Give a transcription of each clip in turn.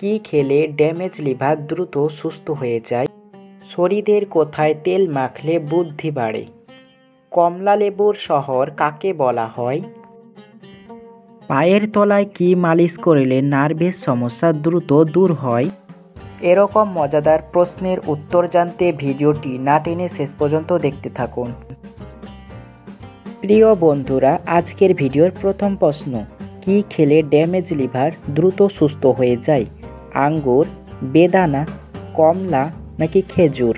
কি খেলে damage liver দ্রুত সুস্থ হয়ে যায়? শরীরের কোথায় তেল মাখলে বুদ্ধি বাড়ে? কমলা লেবুর শহর কাকে বলা হয়? পায়ের তলায় কি মালিশ করলে নার্ভের সমস্যা দ্রুত দূর হয়? এরকম মজাদার প্রশ্নের উত্তর জানতে ভিডিওটি না টেনে শেষ পর্যন্ত দেখতে থাকুন। প্রিয় বন্ধুরা, আজকের ভিডিওর প্রথম প্রশ্ন, কি খেলে ড্যামেজ লিভার দ্রুত সুস্থ হয়ে যায়? আঙ্গুর, বেদানা, কমলা নাকি খেজুর?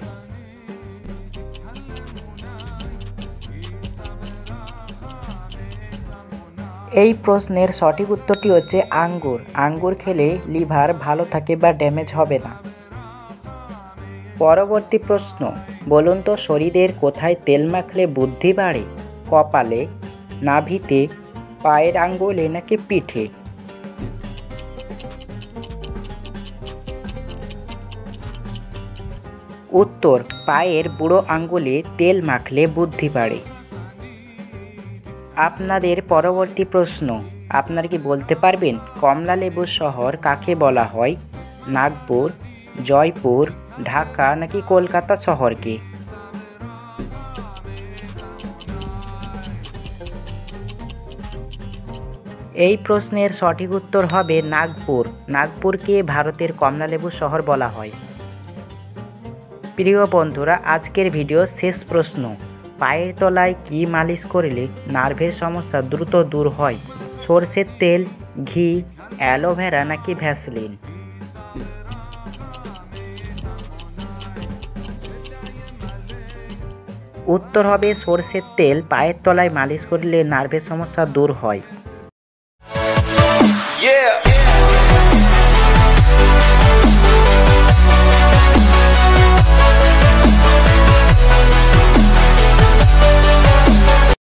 এই প্রশ্নের সঠিক উত্তরটি হচ্ছে আঙ্গুর। আঙ্গুর খেলে লিভার ভালো থাকে বা ড্যামেজ হবে না। পরবর্তী প্রশ্ন, বলুন তো শরীরের কোথায় তেল মাখলে বুদ্ধি বাড়ে? কপালে, নাভিতে, পায়ের আঙ্গুলে নাকি পিঠে? উত্তর, পায়ের বুড়ো আঙ্গুলে তেল মাখলে বুদ্ধি বাড়ে। আপনাদের পরবর্তী প্রশ্ন, আপনারা কি বলতে পারবেন কমলা লেবুর শহর কাকে বলা হয়? নাগপুর, জয়পুর, ঢাকা নাকি কলকাতা শহরকে? এই প্রশ্নের সঠিক উত্তর হবে নাগপুর। নাগপুরকে ভারতের কমলা লেবুর শহর বলা হয়। প্রিয় বন্ধুরা, আজকের ভিডিও শেষ প্রশ্ন, পায়ের তলায় কি মালিশ করলে নার্ভের সমস্যা দ্রুত দূর হয়? সরষের তেল, ঘি, অ্যালোভেরা নাকি ভ্যাসলিন? উত্তর হবে সরষের তেল। পায়ের তলায় মালিশ করলে নার্ভের সমস্যা দূর হয়।